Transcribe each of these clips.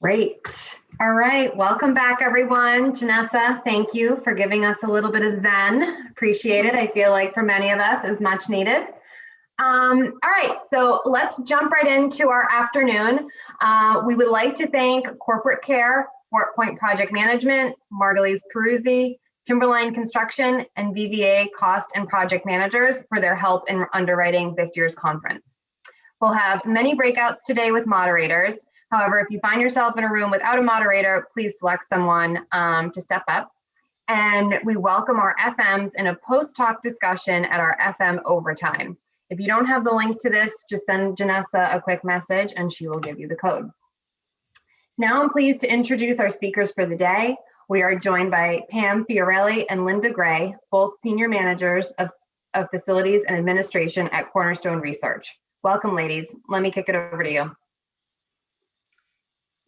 Great. All right. Welcome back, everyone. Janessa, thank you for giving us a little bit of Zen. Appreciate it. I feel like for many of us is much needed. All right. So let's jump right into our afternoon. We would like to thank Corporate Care, Fort Point Project Management, Margulies Peruzzi, Timberline Construction, and VVA Cost and Project Managers for their help in underwriting this year's conference. We'll have many breakouts today with moderators. However, if you find yourself in a room without a moderator, please select someone to step up. And we welcome our FMs in a post-talk discussion at our FM overtime. If you don't have the link to this, just send Janessa a quick message and she will give you the code. Now I'm pleased to introduce our speakers for the day. We are joined by Pam Fiorelli and Linda Gray, both senior managers of facilities and administration at Cornerstone Research. Welcome, ladies. Let me kick it over to you.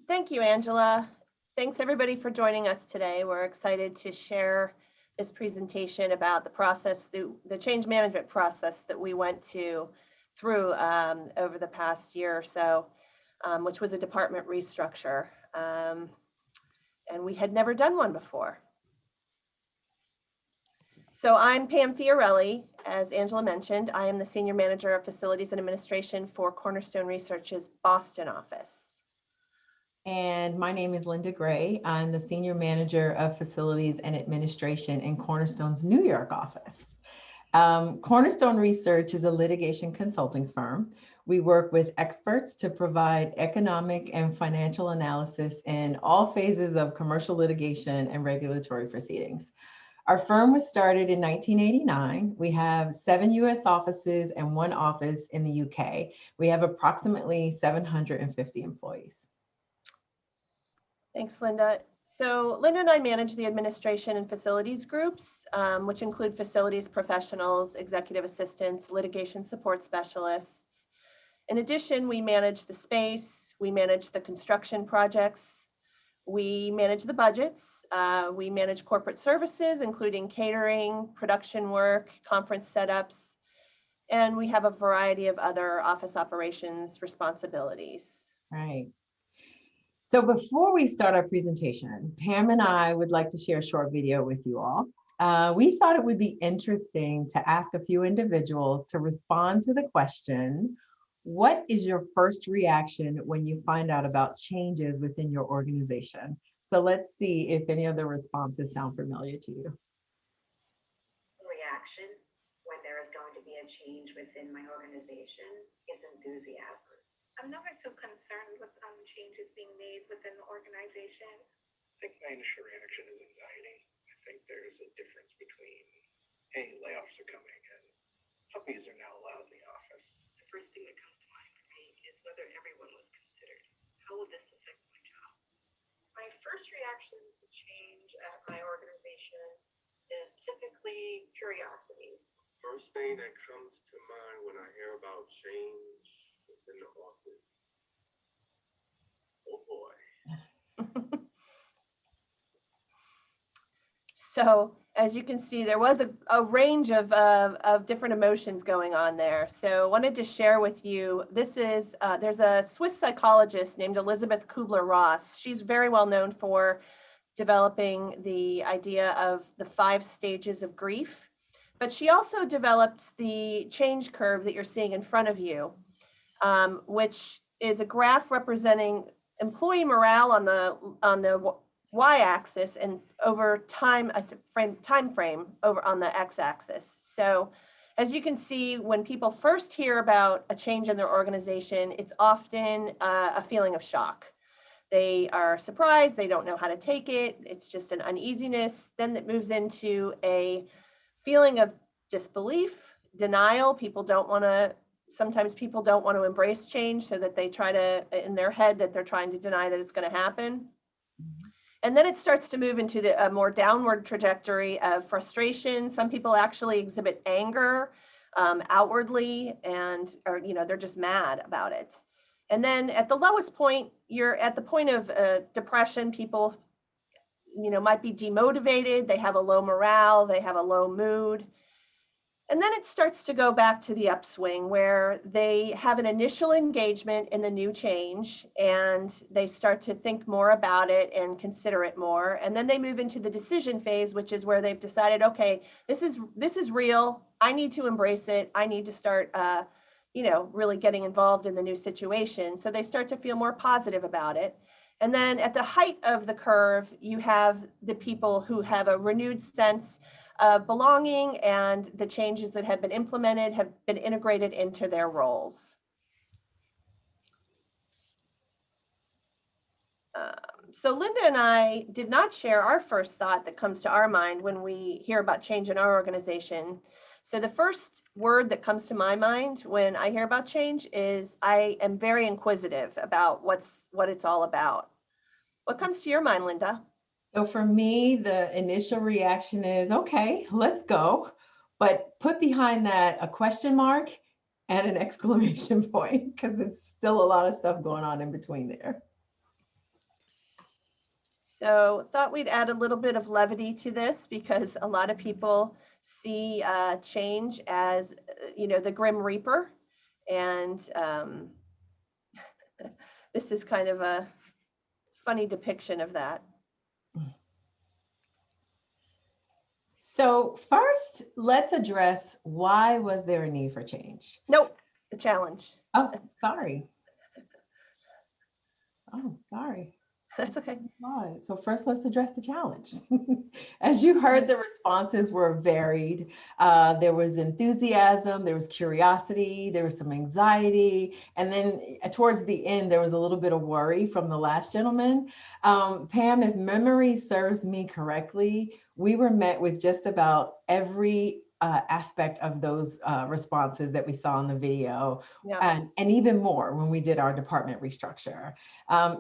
Thank you, Angela. Thanks everybody for joining us today. We're excited to share this presentation about the process, the change management process that we went through over the past year or so, which was a department restructure. And we had never done one before. So I'm Pam Fiorelli. As Angela mentioned, I am the Senior Manager of Facilities and Administration for Cornerstone Research's Boston office. And my name is Linda Gray. I'm the Senior Manager of Facilities and Administration in Cornerstone's New York office. Cornerstone Research is a litigation consulting firm. We work with experts to provide economic and financial analysis in all phases of commercial litigation and regulatory proceedings. Our firm was started in 1989. We have 7 US offices and 1 office in the UK. We have approximately 750 employees. Thanks, Linda. So Linda and I manage the administration and facilities groups, which include facilities professionals, executive assistants, litigation support specialists. In addition, we manage the space, we manage the construction projects, we manage the budgets, we manage corporate services, including catering, production work, conference setups, and we have a variety of other office operations responsibilities. Right. So before we start our presentation, Pam and I would like to share a short video with you all. We thought it would be interesting to ask a few individuals to respond to the question, what is your first reaction when you find out about changes within your organization? So let's see if any of the responses sound familiar to you. Reaction when there is going to be a change within my organization is enthusiasm. I'm never too concerned with changes being made within the organization. I think my initial reaction is anxiety. I think there's a difference between, hey, layoffs are coming and puppies are now allowed in the office. The first thing that comes to mind for me is whether everyone was considered. How will this affect my job? My first reaction to change at my organization is typically curiosity. First thing that comes to mind when I hear about change within the office, oh boy. So as you can see, there was a range of different emotions going on there. So I wanted to share with you, this is, there's a Swiss psychologist named Elizabeth Kubler-Ross. She's very well known for developing the idea of the 5 stages of grief, but she also developed the change curve that you're seeing in front of you, which is a graph representing employee morale on the y-axis and over time frame over on the x-axis. So as you can see, when people first hear about a change in their organization, it's often a feeling of shock. They are surprised, they don't know how to take it, it's just an uneasiness. Then it moves into a feeling of disbelief, denial. Sometimes people don't want to embrace change, so that they try to, in their head, that they're trying to deny that it's going to happen. And then it starts to move into a more downward trajectory of frustration. Some people actually exhibit anger outwardly, and they're just mad about it. And then at the lowest point, you're at the point of depression. People, might be demotivated. They have a low morale. They have a low mood. And then it starts to go back to the upswing where they have an initial engagement in the new change and they start to think more about it and consider it more. And then they move into the decision phase, which is where they've decided, okay, this is real. I need to embrace it. I need to start, really getting involved in the new situation. So they start to feel more positive about it. And then at the height of the curve, you have the people who have a renewed sense of belonging, and the changes that have been implemented have been integrated into their roles. So Linda and I did not share our first thought that comes to our mind when we hear about change in our organization. So the first word that comes to my mind when I hear about change is I am very inquisitive about what it's all about. What comes to your mind, Linda? So for me, the initial reaction is, okay, let's go. But put behind that a question mark and an exclamation point, because it's still a lot of stuff going on in between there. So thought we'd add a little bit of levity to this because a lot of people see change as, the Grim Reaper. And this is kind of a funny depiction of that. So first, let's address why was there a need for change? Nope, the challenge. Oh, sorry. Oh, sorry. That's okay. So first, let's address the challenge. As you heard, the responses were varied. There was enthusiasm, there was curiosity, there was some anxiety, and then towards the end, there was a little bit of worry from the last gentleman. Pam, if memory serves me correctly, we were met with just about every aspect of those responses that we saw in the video, yeah. and even more when we did our department restructure.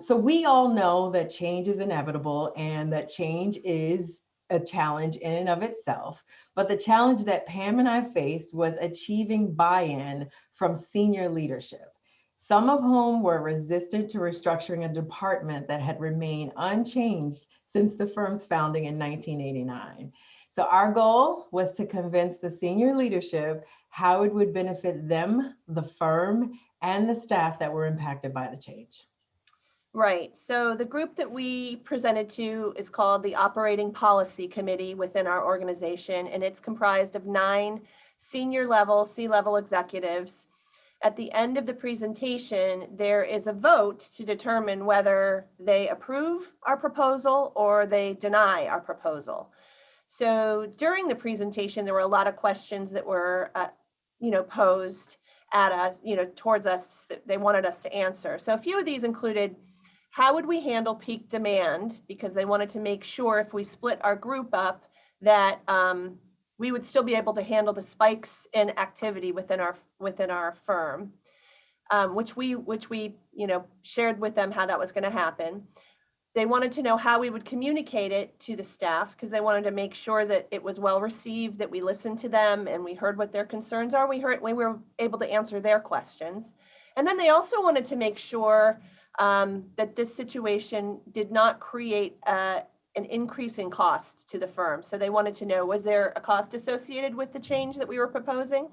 So we all know that change is inevitable and that change is a challenge in and of itself. But the challenge that Pam and I faced was achieving buy-in from senior leadership, some of whom were resistant to restructuring a department that had remained unchanged since the firm's founding in 1989. So our goal was to convince the senior leadership how it would benefit them, the firm, and the staff that were impacted by the change. Right. So the group that we presented to is called the Operating Policy Committee within our organization, and it's comprised of 9 senior level, C-level executives. At the end of the presentation, there is a vote to determine whether they approve our proposal or they deny our proposal. So during the presentation, there were a lot of questions that were, posed at us, towards us that they wanted us to answer. So a few of these included, how would we handle peak demand? Because they wanted to make sure if we split our group up that we would still be able to handle the spikes in activity within our firm, which we shared with them how that was going to happen. They wanted to know how we would communicate it to the staff because they wanted to make sure that it was well received, that we listened to them and we heard what their concerns are. We were able to answer their questions. And then they also wanted to make sure that this situation did not create an increase in cost to the firm. So they wanted to know, was there a cost associated with the change that we were proposing?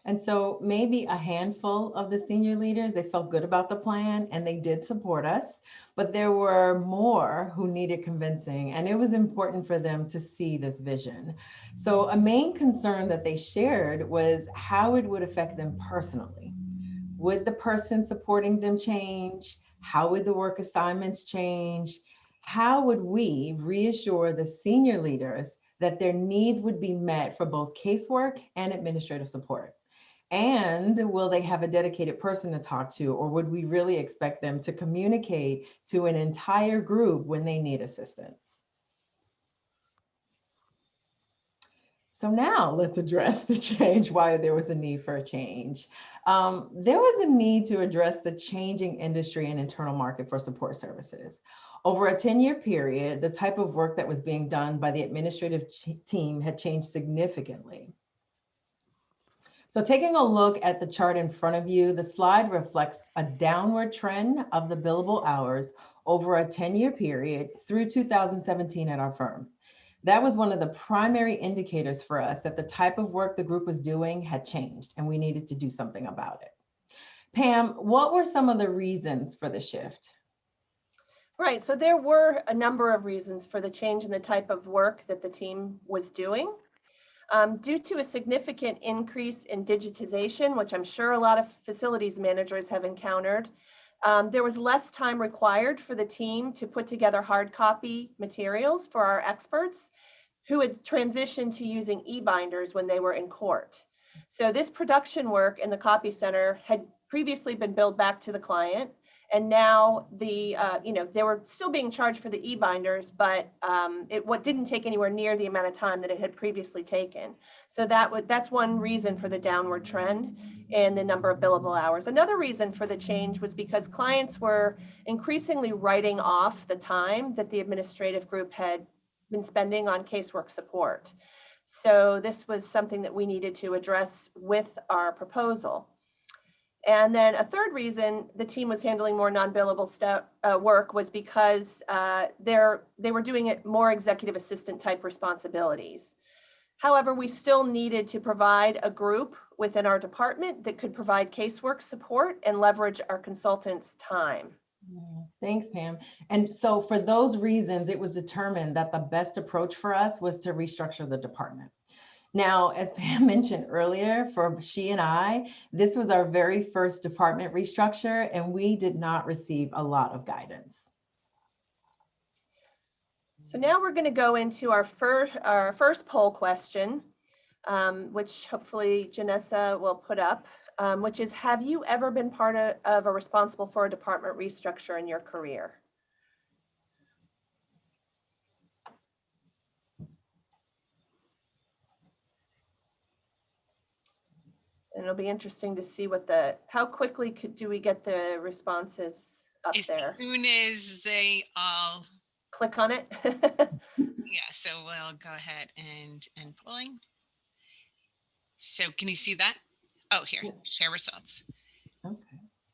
And so maybe a handful of the senior leaders, they felt good about the plan and they did support us, but there were more who needed convincing, and it was important for them to see this vision. So a main concern that they shared was how it would affect them personally. Would the person supporting them change? How would the work assignments change? How would we reassure the senior leaders that their needs would be met for both casework and administrative support? And will they have a dedicated person to talk to, or would we really expect them to communicate to an entire group when they need assistance? So now let's address the change, why there was a need for a change. There was a need to address the changing industry and internal market for support services. Over a 10-year period, the type of work that was being done by the administrative team had changed significantly. So taking a look at the chart in front of you, the slide reflects a downward trend of the billable hours over a 10-year period through 2017 at our firm. That was one of the primary indicators for us that the type of work the group was doing had changed and we needed to do something about it. Pam, what were some of the reasons for the shift? Right, so there were a number of reasons for the change in the type of work that the team was doing. Due to a significant increase in digitization, which I'm sure a lot of facilities managers have encountered, there was less time required for the team to put together hard copy materials for our experts who had transitioned to using e-binders when they were in court. So this production work in the copy center had previously been billed back to the client, and now they were still being charged for the e-binders, but what didn't take anywhere near the amount of time that it had previously taken. So that's one reason for the downward trend in the number of billable hours. Another reason for the change was because clients were increasingly writing off the time that the administrative group had been spending on casework support. So this was something that we needed to address with our proposal. And then a third reason the team was handling more non-billable work was because they were doing it more executive assistant type responsibilities. However, we still needed to provide a group within our department that could provide casework support and leverage our consultants' time. Thanks, Pam. And so for those reasons, it was determined that the best approach for us was to restructure the department. Now, as Pam mentioned earlier, for she and I, this was our very first department restructure, and we did not receive a lot of guidance. So now we're going to go into our first poll question, which hopefully Janessa will put up, which is, have you ever been part of or responsible for a department restructure in your career? And it'll be interesting to see how quickly do we get the responses up there? As soon as they all click on it. Yeah, so we'll go ahead and polling. So can you see that? Oh, here, share results. Okay.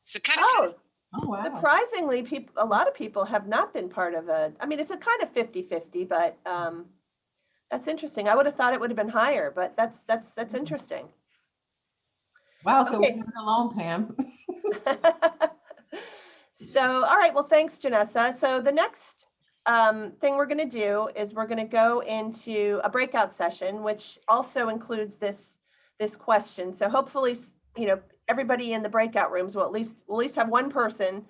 So kind of wow. Surprisingly, a lot of people have not been part of it's a kind of 50-50, but that's interesting. I would have thought it would have been higher, but that's interesting. Wow, so we're not alone, Pam. So, all right, well, thanks, Janessa. So the next thing we're going to do is we're going to go into a breakout session, which also includes this question. So hopefully, everybody in the breakout rooms will at least have one person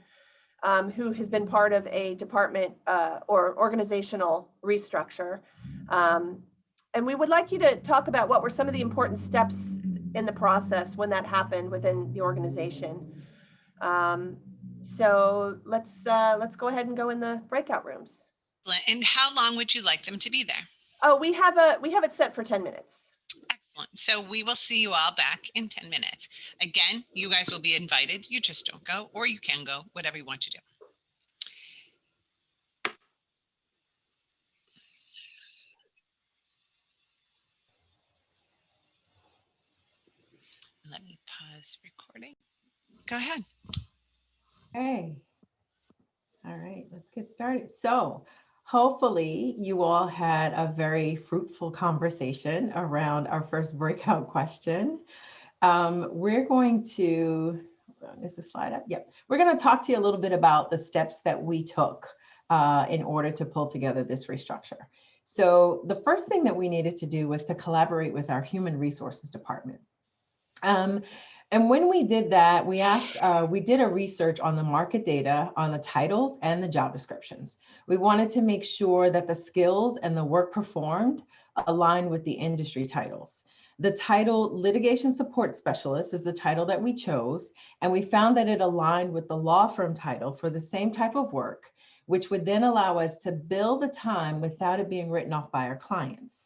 who has been part of a department or organizational restructure. And we would like you to talk about what were some of the important steps in the process when that happened within the organization. So let's go ahead and go in the breakout rooms. And how long would you like them to be there? Oh, we have it set for 10 minutes. Excellent. So we will see you all back in 10 minutes. Again, you guys will be invited. You just don't go, or you can go, whatever you want to do. Let me pause recording. Go ahead. Okay. All right, let's get started. So hopefully you all had a very fruitful conversation around our first breakout question. We're going to, is the slide up? Yep. We're going to talk to you a little bit about the steps that we took in order to pull together this restructure. So the first thing that we needed to do was to collaborate with our human resources department. And when we did that, we did a research on the market data on the titles and the job descriptions. We wanted to make sure that the skills and the work performed aligned with the industry titles. The title litigation support specialist is the title that we chose, and we found that it aligned with the law firm title for the same type of work, which would then allow us to bill the time without it being written off by our clients.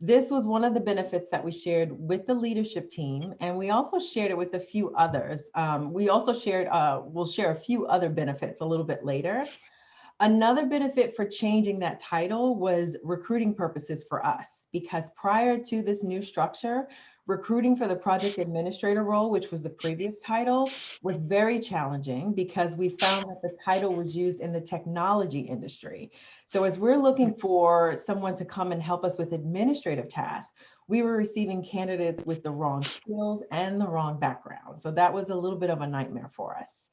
This was one of the benefits that we shared with the leadership team, and we also shared it with a few others. We'll share a few other benefits a little bit later. Another benefit for changing that title was recruiting purposes for us, because prior to this new structure, Recruiting for the project administrator role, which was the previous title, was very challenging because we found that the title was used in the technology industry. So as we're looking for someone to come and help us with administrative tasks, we were receiving candidates with the wrong skills and the wrong background. So that was a little bit of a nightmare for us.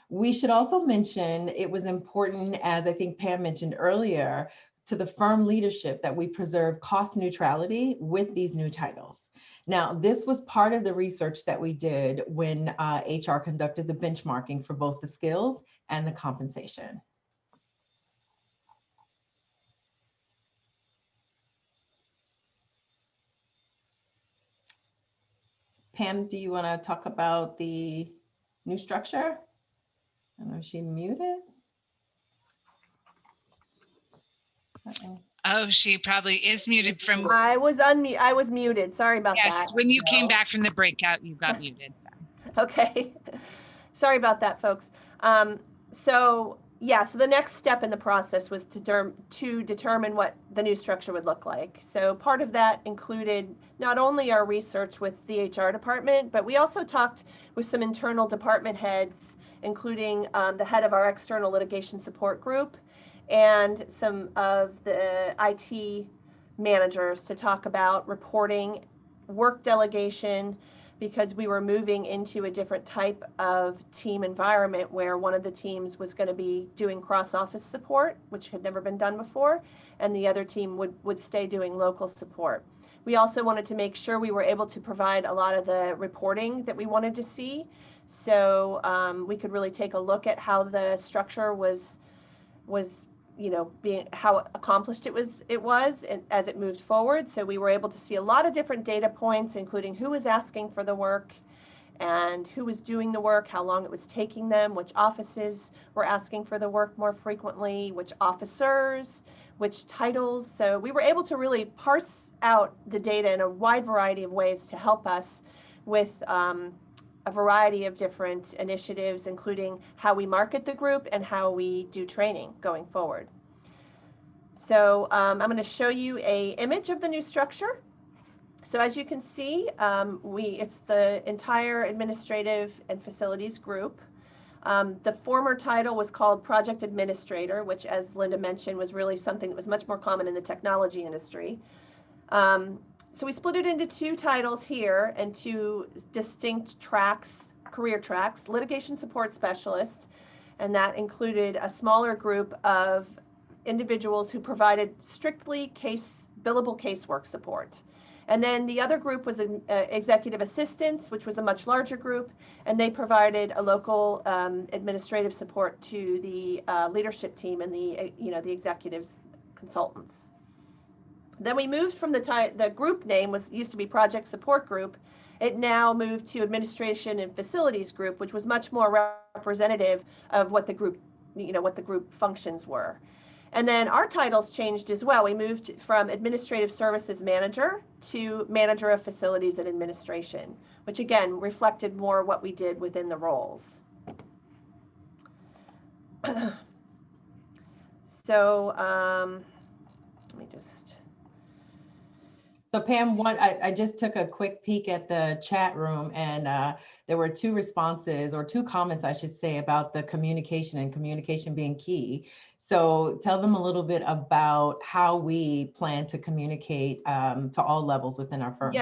We should also mention it was important, as I think Pam mentioned earlier, to the firm leadership that we preserve cost neutrality with these new titles. Now, this was part of the research that we did when HR conducted the benchmarking for both the skills and the compensation. Pam, do you want to talk about the new structure? I don't know if she muted. Oh, she probably is muted from. I was muted. Sorry about that. Yes, when you came back from the breakout, you got muted. Okay. Sorry about that, folks. So the next step in the process was to determine what the new structure would look like. So part of that included not only our research with the HR department, but we also talked with some internal department heads, including the head of our external litigation support group and some of the IT managers to talk about reporting, work delegation, because we were moving into a different type of team environment where one of the teams was going to be doing cross-office support, which had never been done before, and the other team would stay doing local support. We also wanted to make sure we were able to provide a lot of the reporting that we wanted to see, so we could really take a look at how the structure was being, how accomplished it was and as it moved forward. So we were able to see a lot of different data points, including who was asking for the work and who was doing the work, how long it was taking them, which offices were asking for the work more frequently, which officers, which titles. So we were able to really parse out the data in a wide variety of ways to help us with a variety of different initiatives, including how we market the group and how we do training going forward. So I'm going to show you an image of the new structure. So as you can see, it's the entire administrative and facilities group. The former title was called Project Administrator, which, as Linda mentioned, was really something that was much more common in the technology industry. So we split it into two titles here and two distinct tracks, career tracks: litigation support specialist, and that included a smaller group of individuals who provided strictly billable casework support. And then the other group was executive assistants, which was a much larger group, and they provided a local administrative support to the leadership team and the executives consultants. Then we moved from the group name used to be Project Support Group. It now moved to Administration and Facilities Group, which was much more representative of what the group, what the group functions were. And then our titles changed as well. We moved from Administrative Services Manager to Manager of Facilities and Administration, which again reflected more what we did within the roles. So let me just. So Pam, I just took a quick peek at the chat room, and there were two responses, or two comments, I should say, about the communication and communication being key. So tell them a little bit about how we plan to communicate to all levels within our firm.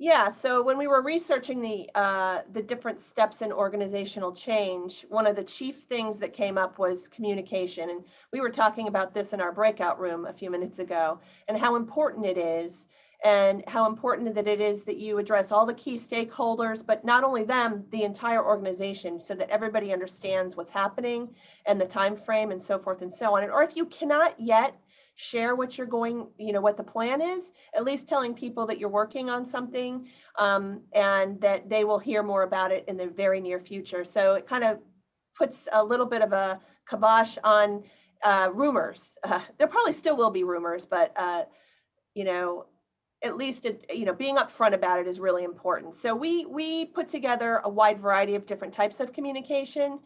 Yeah. So when we were researching the different steps in organizational change, one of the chief things that came up was communication. And we were talking about this in our breakout room a few minutes ago, and how important it is, and how important that it is that you address all the key stakeholders, but not only them, the entire organization, so that everybody understands what's happening and the time frame and so forth and so on. Or if you cannot yet share what you're going, what the plan is, at least telling people that you're working on something, and that they will hear more about it in the very near future. So it kind of puts a little bit of a kibosh on rumors. There probably still will be rumors, but at least being upfront about it is really important. So we put together a wide variety of different types of communication.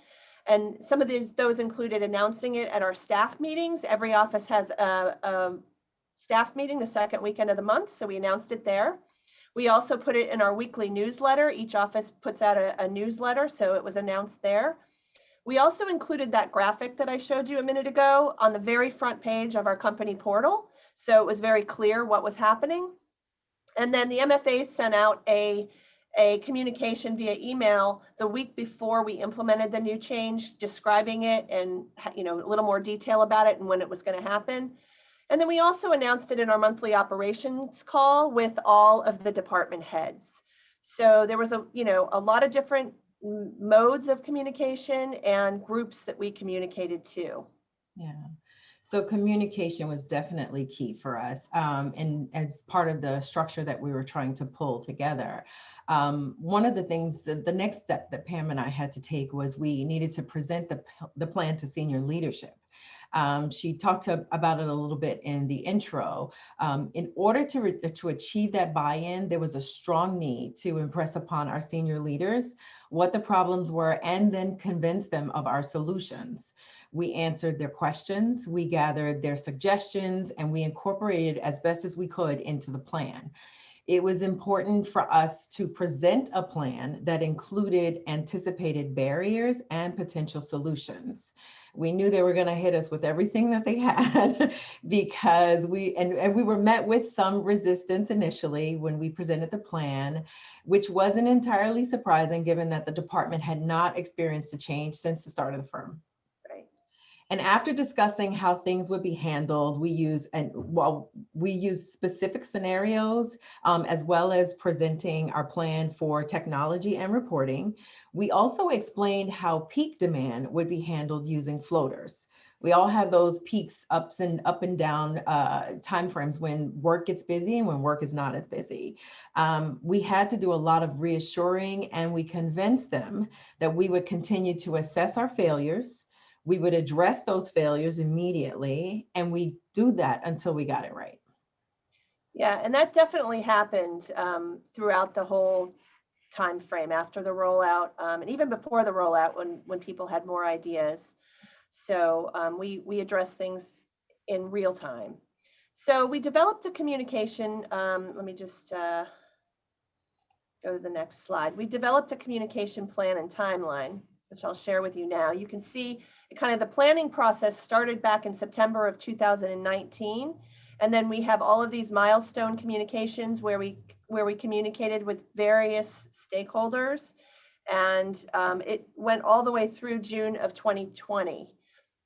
And some of those included announcing it at our staff meetings. Every office has a staff meeting the second weekend of the month, so we announced it there. We also put it in our weekly newsletter. Each office puts out a newsletter, so it was announced there. We also included that graphic that I showed you a minute ago on the very front page of our company portal. So it was very clear what was happening. And then the MFAs sent out a communication via email the week before we implemented the new change, describing it and a little more detail about it and when it was going to happen. And then we also announced it in our monthly operations call with all of the department heads. So there was a lot of different modes of communication and groups that we communicated to. Yeah. So communication was definitely key for us, and as part of the structure that we were trying to pull together. One of the things, the next step that Pam and I had to take was we needed to present the plan to senior leadership. She talked about it a little bit in the intro. In order to achieve that buy-in, there was a strong need to impress upon our senior leaders what the problems were and then convince them of our solutions. We answered their questions, we gathered their suggestions, and we incorporated as best as we could into the plan. It was important for us to present a plan that included anticipated barriers and potential solutions. We knew they were going to hit us with everything that they had because we were met with some resistance initially when we presented the plan, which wasn't entirely surprising given that the department had not experienced a change since the start of the firm. And after discussing how things would be handled, we used specific scenarios as well as presenting our plan for technology and reporting. We also explained how peak demand would be handled using floaters. We all have those peaks, up and down timeframes when work gets busy and when work is not as busy. We had to do a lot of reassuring, and we convinced them that we would continue to assess our failures. We would address those failures immediately, and we do that until we got it right. Yeah, and that definitely happened throughout the whole time frame after the rollout, and even before the rollout when people had more ideas. So we addressed things in real time. So we developed a communication. Let me just go to the next slide. We developed a communication plan and timeline, which I'll share with you now. You can see kind of the planning process started back in September of 2019. And then we have all of these milestone communications where we communicated with various stakeholders. And it went all the way through June of 2020.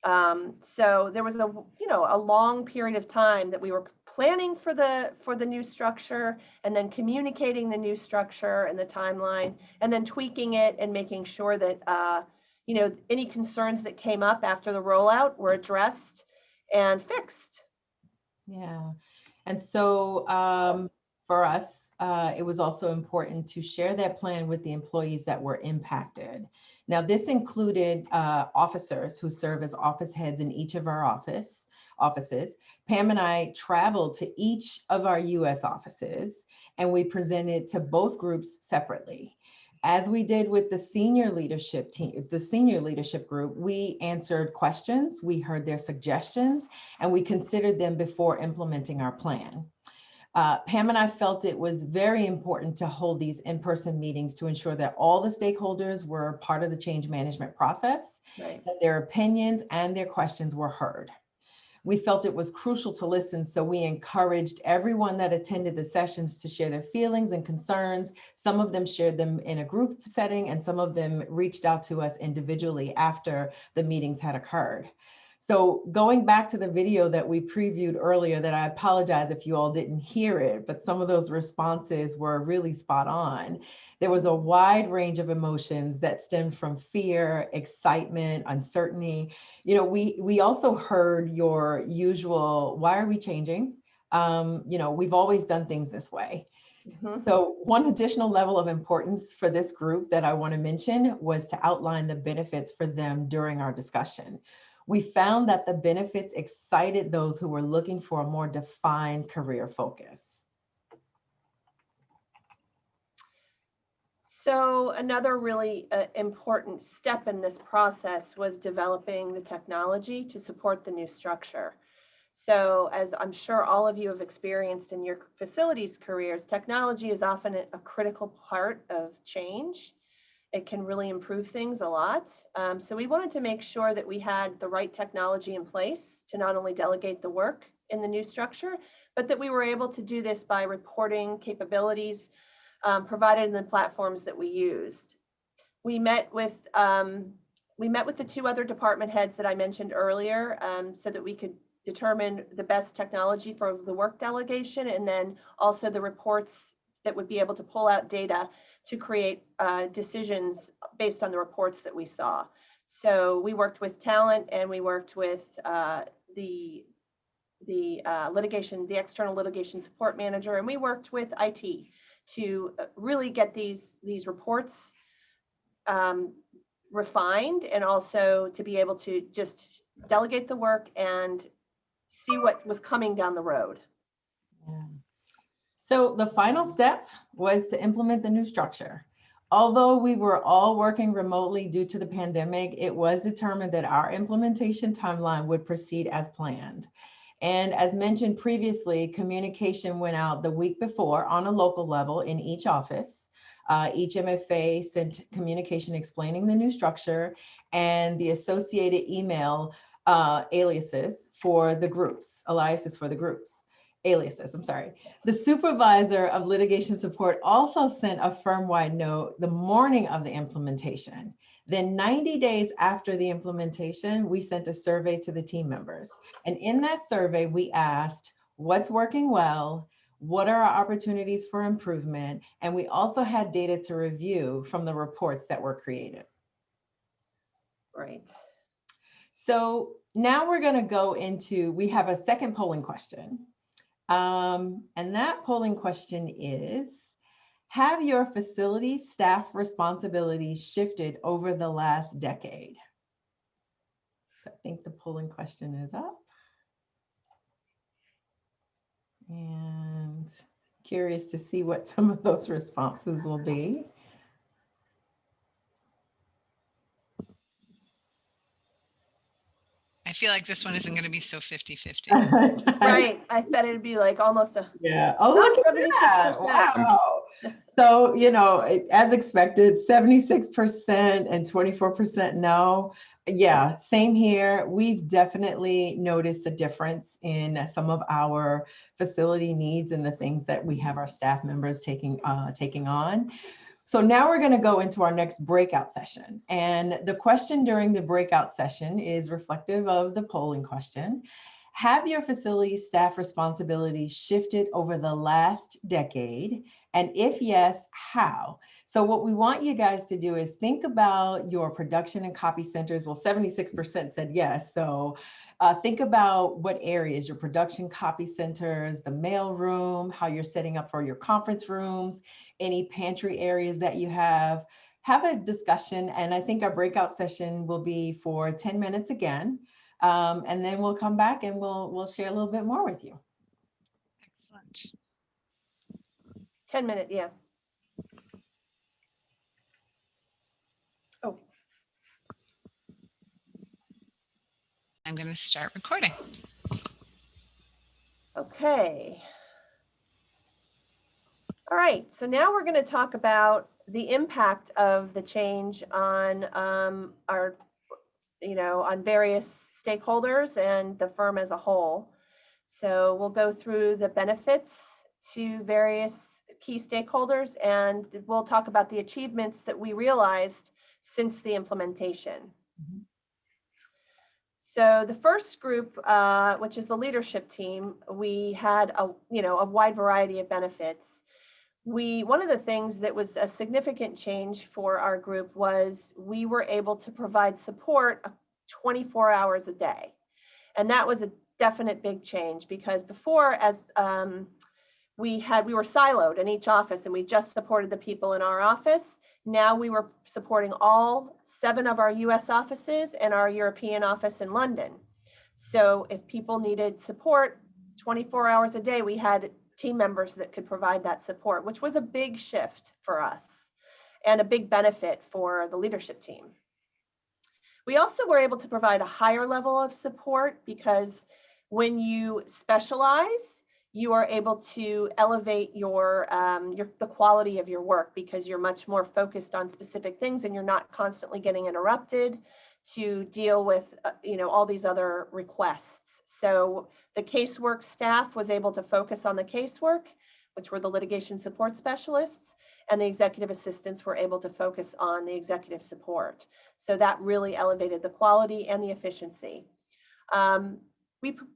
So there was a long period of time that we were planning for the new structure and then communicating the new structure and the timeline and then tweaking it and making sure that any concerns that came up after the rollout were addressed and fixed. Yeah, and so for us, it was also important to share that plan with the employees that were impacted. Now, this included officers who serve as office heads in each of our offices. Pam and I traveled to each of our US offices, and we presented to both groups separately. As we did with the senior leadership team, the senior leadership group, we answered questions, we heard their suggestions, and we considered them before implementing our plan. Pam and I felt it was very important to hold these in-person meetings to ensure that all the stakeholders were part of the change management process, right, that their opinions and their questions were heard. We felt it was crucial to listen, so we encouraged everyone that attended the sessions to share their feelings and concerns. Some of them shared them in a group setting, and some of them reached out to us individually after the meetings had occurred. So going back to the video that we previewed earlier, that I apologize if you all didn't hear it, but some of those responses were really spot on. There was a wide range of emotions that stemmed from fear, excitement, uncertainty. We also heard your usual, why are we changing? We've always done things this way. Mm-hmm. So one additional level of importance for this group that I want to mention was to outline the benefits for them during our discussion. We found that the benefits excited those who were looking for a more defined career focus. So another really important step in this process was developing the technology to support the new structure. So as I'm sure all of you have experienced in your facilities careers, technology is often a critical part of change. It can really improve things a lot. So we wanted to make sure that we had the right technology in place to not only delegate the work in the new structure, but that we were able to do this by reporting capabilities provided in the platforms that we used. We met with the 2 other department heads that I mentioned earlier so that we could determine the best technology for the work delegation, and then also the reports that would be able to pull out data to create decisions based on the reports that we saw. So we worked with talent, and we worked with the external litigation support manager, and we worked with IT to really get these reports refined, and also to be able to just delegate the work and see what was coming down the road. Yeah. So the final step was to implement the new structure. Although we were all working remotely due to the pandemic, it was determined that our implementation timeline would proceed as planned. And as mentioned previously, communication went out the week before on a local level in each office. Each MFA sent communication explaining the new structure and the associated email aliases for the groups. The supervisor of litigation support also sent a firm-wide note the morning of the implementation. Then 90 days after the implementation, we sent a survey to the team members. And in that survey, we asked, what's working well? What are our opportunities for improvement? And we also had data to review from the reports that were created. Right. So now we're going to go into, we have a second polling question. And that polling question is, have your facility staff responsibilities shifted over the last decade? So I think the polling question is up. And curious to see what some of those responses will be. I feel like this one isn't going to be so 50-50. Right. I bet it'd be like almost a, yeah. Oh, look at that. Wow. So, you know, as expected, 76% and 24% no. Yeah, same here. We've definitely noticed a difference in some of our facility needs and the things that we have our staff members taking on. So now we're going to go into our next breakout session. And the question during the breakout session is reflective of the polling question. Have your facility staff responsibilities shifted over the last decade? And if yes, how? So what we want you guys to do is think about your production and copy centers. Well, 76% said yes. So think about what areas, your production copy centers, the mail room, how you're setting up for your conference rooms, any pantry areas that you have a discussion. And I think our breakout session will be for 10 minutes again. And then we'll come back and we'll share a little bit more with you. Excellent. 10 minutes, yeah. Oh. I'm going to start recording. Okay. All right, so now we're going to talk about the impact of the change on on various stakeholders and the firm as a whole. So we'll go through the benefits to various key stakeholders, and we'll talk about the achievements that we realized since the implementation. Mm-hmm. So the first group, which is the leadership team, we had a wide variety of benefits. One of the things that was a significant change for our group was we were able to provide support 24 hours a day. And that was a definite big change, because before, as we were siloed in each office and we just supported the people in our office. Now we were supporting all 7 of our US offices and our European office in London. So if people needed support 24 hours a day, we had team members that could provide that support, which was a big shift for us and a big benefit for the leadership team. We also were able to provide a higher level of support because When you specialize, you are able to elevate the quality of your work because you're much more focused on specific things and you're not constantly getting interrupted to deal with all these other requests. So the casework staff was able to focus on the casework, which were the litigation support specialists, and the executive assistants were able to focus on the executive support. So that really elevated the quality and the efficiency.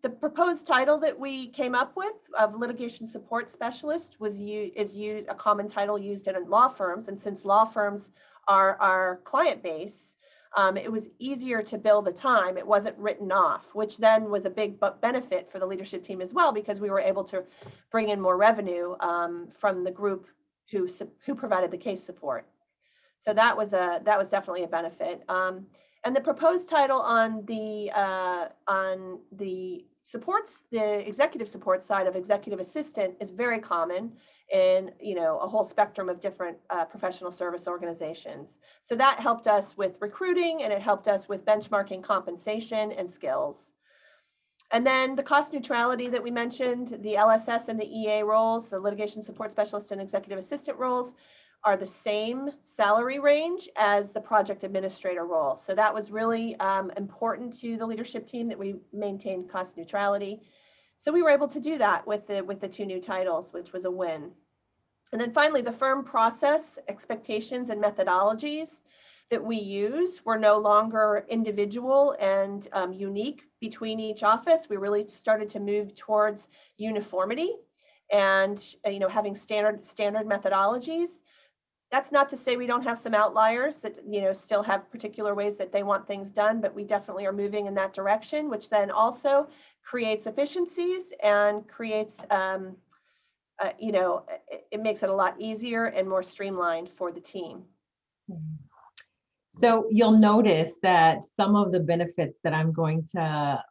The proposed title that we came up with of litigation support specialist is a common title used in law firms. And since law firms are our client base, it was easier to bill the time. It wasn't written off, which then was a big benefit for the leadership team as well, because we were able to bring in more revenue from the group who provided the case support. So that was definitely a benefit. And the proposed title on the executive support side of executive assistant is very common in a whole spectrum of different professional service organizations. So that helped us with recruiting, and it helped us with benchmarking compensation and skills. And then the cost neutrality that we mentioned, the LSS and the EA roles, the litigation support specialist and executive assistant roles, are the same salary range as the project administrator role. So that was really important to the leadership team, that we maintained cost neutrality. So we were able to do that with the two new titles, which was a win. And then finally, the firm process, expectations, and methodologies that we use were no longer individual and unique between each office. We really started to move towards uniformity and having standard methodologies. That's not to say we don't have some outliers that still have particular ways that they want things done, but we definitely are moving in that direction, which then also creates efficiencies and creates it makes it a lot easier and more streamlined for the team. So you'll notice that some of the benefits that I'm going to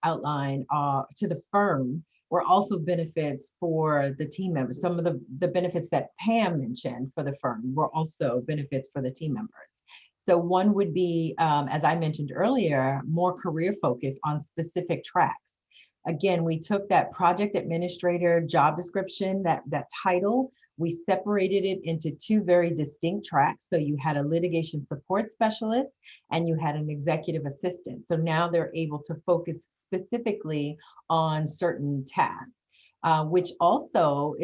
outline to the firm were also benefits for the team members. Some of the benefits that Pam mentioned for the firm were also benefits for the team members. So one would be, as I mentioned earlier, more career focus on specific tracks. Again, we took that project administrator job description, that title, we separated it into two very distinct tracks. So you had a litigation support specialist and you had an executive assistant. So now they're able to focus specifically on certain tasks, which also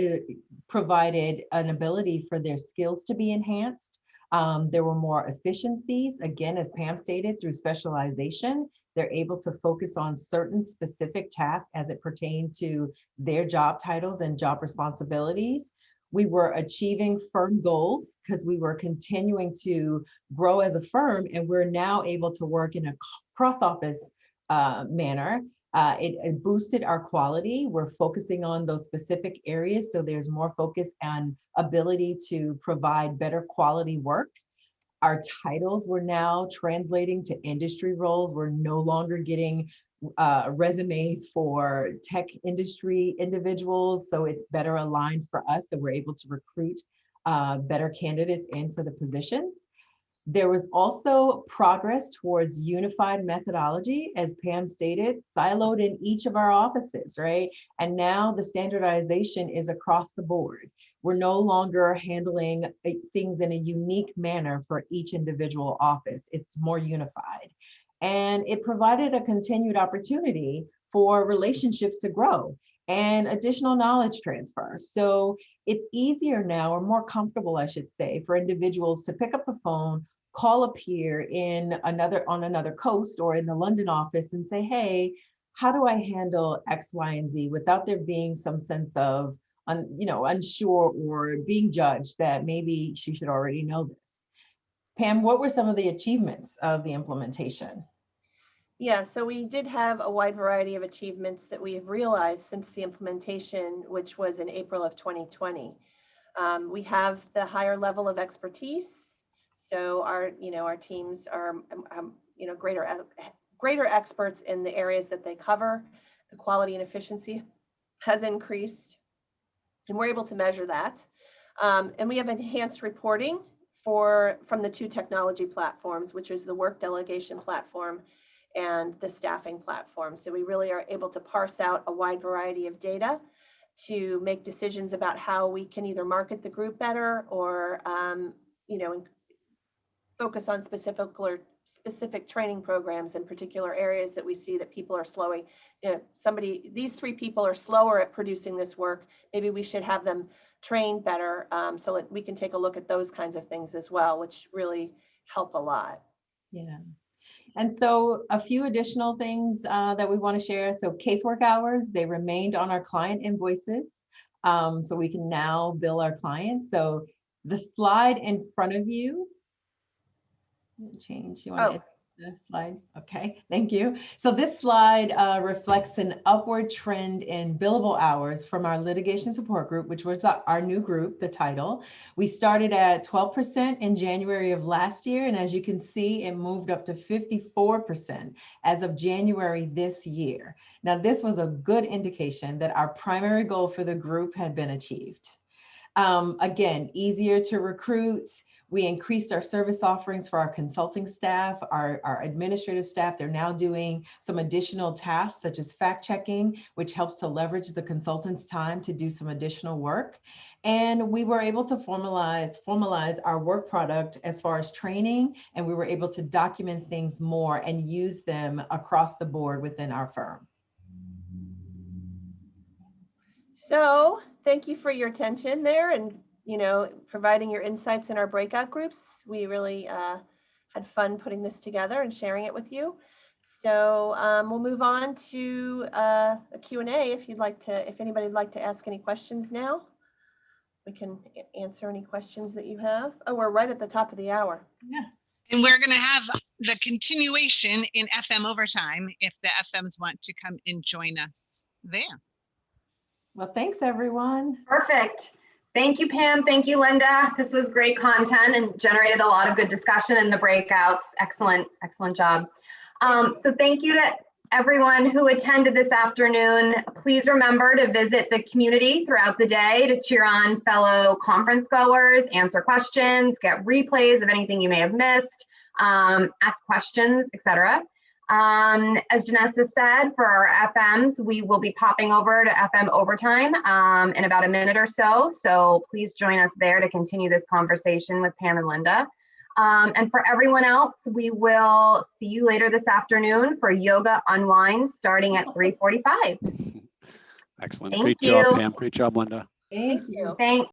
provided an ability for their skills to be enhanced. There were more efficiencies, again, as Pam stated, through specialization. They're able to focus on certain specific tasks as it pertained to their job titles and job responsibilities. We were achieving firm goals because we were continuing to grow as a firm, and we're now able to work in a cross-office manner. It boosted our quality. We're focusing on those specific areas, so there's more focus and ability to provide better quality work. Our titles were now translating to industry roles. We're no longer getting resumes for tech industry individuals, so it's better aligned for us, so we're able to recruit better candidates in for the positions. There was also progress towards unified methodology, as Pam stated, siloed in each of our offices, right? And now the standardization is across the board. We're no longer handling things in a unique manner for each individual office. It's more unified. And it provided a continued opportunity for relationships to grow and additional knowledge transfer. So it's easier now, or more comfortable, I should say, for individuals to pick up the phone, call a peer on another coast or in the London office and say, hey, how do I handle X, Y, and Z, without there being some sense of unsure or being judged that maybe she should already know this. Pam, what were some of the achievements of the implementation? Yeah, so we did have a wide variety of achievements that we have realized since the implementation, which was in April of 2020. We have the higher level of expertise. So our teams are, greater experts in the areas that they cover. The quality and efficiency has increased, and we're able to measure that. And we have enhanced reporting from the two technology platforms, which is the work delegation platform and the staffing platform. So we really are able to parse out a wide variety of data to make decisions about how we can either market the group better or, focus on specific training programs in particular areas that we see that people are slowing. These 3 people are slower at producing this work. Maybe we should have them trained better, so that we can take a look at those kinds of things as well, which really help a lot. Yeah. And so a few additional things that we want to share. So casework hours, they remained on our client invoices. So we can now bill our clients. So the slide in front of you, change, you want to the slide? Okay, thank you. So this slide reflects an upward trend in billable hours from our litigation support group, which was our new group, the title. We started at 12% in January of last year, and as you can see, it moved up to 54% as of January this year. Now, this was a good indication that our primary goal for the group had been achieved. Again, easier to recruit. We increased our service offerings for our consulting staff, our administrative staff. They're now doing some additional tasks such as fact checking, which helps to leverage the consultant's time to do some additional work. And we were able to formalize our work product as far as training, and we were able to document things more and use them across the board within our firm. So thank you for your attention there and providing your insights in our breakout groups. We really had fun putting this together and sharing it with you. So we'll move on to a Q&A if anybody would like to ask any questions now. We can answer any questions that you have. Oh, we're right at the top of the hour. Yeah. And we're going to have the continuation in FM overtime if the FMs want to come and join us there. Well, thanks, everyone. Perfect. Thank you, Pam. Thank you, Linda. This was great content and generated a lot of good discussion in the breakouts. Excellent, excellent job. So thank you to everyone who attended this afternoon. Please remember to visit the community throughout the day to cheer on fellow conference goers, answer questions, get replays of anything you may have missed, ask questions, etc. As Janessa said, for our FMs, we will be popping over to FM overtime in about a minute or so. So please join us there to continue this conversation with Pam and Linda. And for everyone else, we will see you later this afternoon for Yoga Unwind starting at 3:45. Excellent. Thank Great you. job, Pam. Great job, Linda. Thank you. Thanks.